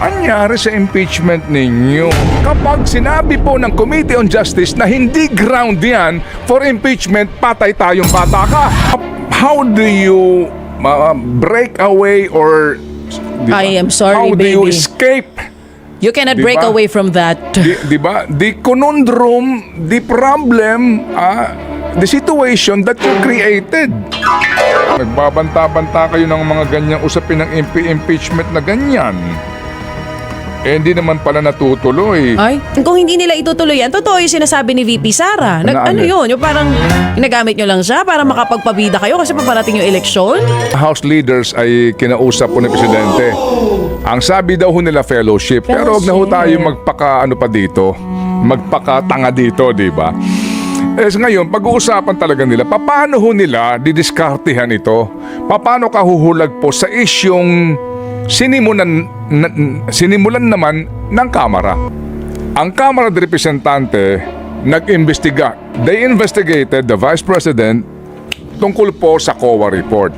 Anyari sa impeachment ninyo? Kapag sinabi po ng Committee on Justice na hindi ground yan for impeachment, patay tayong bata ka. How do you break away or I am sorry, how do you baby. escape? You cannot Diba? break away from that. Di ba? The conundrum, the problem, the situation that you created. Nagbabanta-banta kayo ng mga ganyang usapin ng impeachment na ganyan. Eh, hindi naman pala natutuloy. Ay, kung hindi nila itutuloy yan, totoo yung sinasabi ni VP Sara. Ano yun? Yung parang ginagamit nyo lang siya para makapagpabida kayo kasi paparating yung eleksyon? House leaders ay kinausap po ng Presidente. Ang sabi daw ho nila fellowship. Pero huwag na ho tayo magpakatanga dito, di ba? Eh, ngayon, pag-uusapan talaga nila, paano ho nila didiskartehan ito? Paano kahuhulag po sa isyong sinimulan naman ng Kamara? Ang Kamara de Representante nag-imbestiga. They investigated the Vice President tungkol po sa COA report.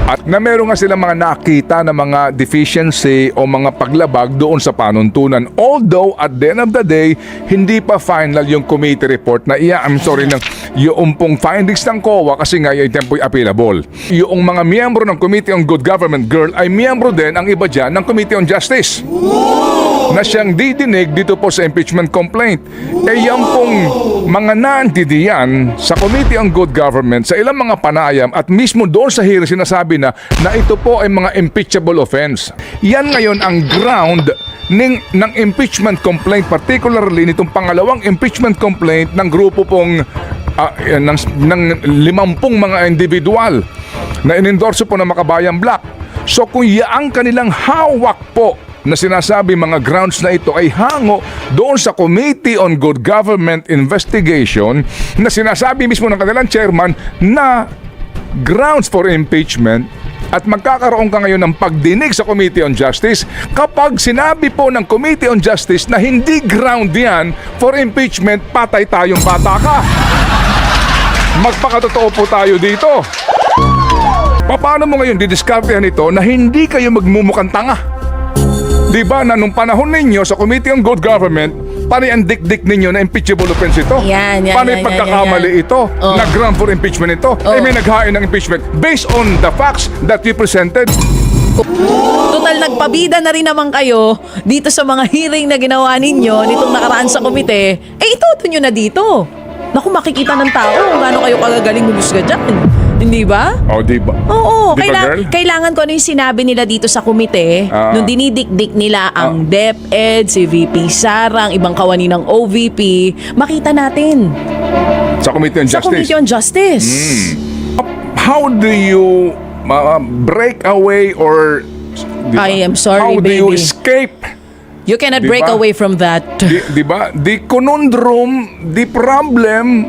At na meron nga silang mga nakita na mga deficiency o mga paglabag doon sa panuntunan. Although at the end of the day, hindi pa final yung committee report na yung pong findings ng COA kasi nga yung tempo'y appealable. Yung mga miyembro ng Committee on Good Government, girl, ay miyembro din ang iba dyan ng Committee on Justice. Na siyang didinig dito po sa impeachment complaint. Eh yan pong mga naantidiyan sa Committee on Good Government sa ilang mga panayam at mismo doon sa hearing sinasabi na ito po ay mga impeachable offense. Yan ngayon ang ground ng impeachment complaint, particularly nitong pangalawang impeachment complaint ng grupo pong ng 50 mga individual na inendorso po ng Makabayan Black. So kung yaang kanilang hawak po na sinasabi mga grounds na ito ay hango doon sa Committee on Good Government Investigation na sinasabi mismo ng kanilang chairman na grounds for impeachment at magkakaroon ka ngayon ng pagdinig sa Committee on Justice kapag sinabi po ng Committee on Justice na hindi ground yan for impeachment, patay tayong bata ka. Magpakatotoo po tayo dito. Paano mo ngayon didiskartehan ito na hindi kayo magmumukhang tanga? Diba na nung panahon ninyo sa Committee on Good Government, paano ang dik-dik ninyo na impeachable offense ito? Paano yung pagkakamali ito? Na ground for impeachment ito? Eh may naghain ng impeachment based on the facts that you presented. Total, nagpabida na rin naman kayo dito sa mga hearing na ginawa ninyo nitong nakaraan sa komite. Eh ituto nyo na dito. Naku, makikita ng tao kung gaano kayo kagagaling humusga dyan. Hindi ba? Diba? Oo, Di ba, girl? kailangan ko ano yung sinabi nila dito sa komite nung dinidikdik nila ang DepEd, si VP Sara, ang ibang kawani ng OVP. Makita natin. Sa Committee on Sa Justice. Committee on Justice. How do you break away or I am sorry, how do you baby. escape? You cannot Diba? break away from that. Diba? The conundrum, the problem,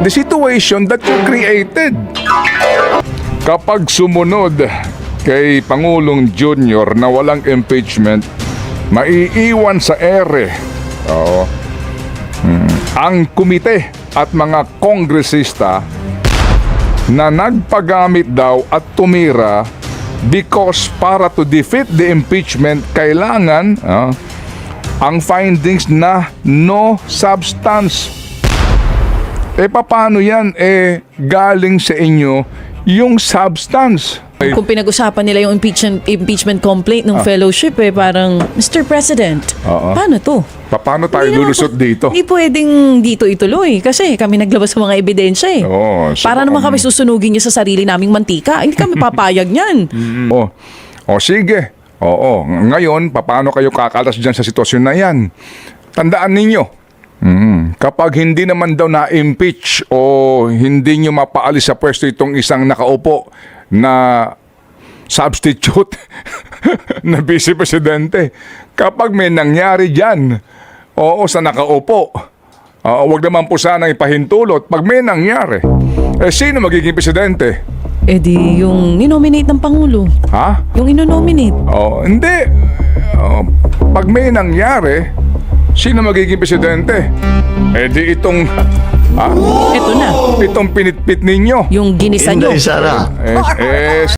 the situation that you created. Kapag sumunod kay Pangulong Junior na walang impeachment, maiiwan sa ere ang komite at mga kongresista na nagpagamit daw at tumira because para to defeat the impeachment, kailangan ang findings na no substance. Eh paano yan? Eh galing sa inyo yung substance. Kung pinag-usapan nila yung impeachment complaint ng fellowship, parang, Mr. President, paano to? Paano tayo lulusot dito? Hindi pwedeng dito ituloy kasi kami naglabas ng mga ebidensya para naman kami susunugin niyo sa sarili naming mantika. Hindi kami papayag niyan. Sige. Ngayon, paano kayo kakalas dyan sa sitwasyon na yan? Tandaan ninyo, kapag hindi naman daw na-impeach o hindi nyo mapaalis sa pwesto itong isang nakaupo na substitute na Vice Presidente, kapag may nangyari dyan, sa nakaupo, wag naman po sana ipahintulot. Pag may nangyari, sino magiging Presidente? Di yung ninominate ng Pangulo. Ha? Yung inonominate. Hindi. Pag may nangyari, sino magiging Presidente? Di itong Ito na. Itong pinitpit ninyo. Yung ginisa nyo. Inday Sara.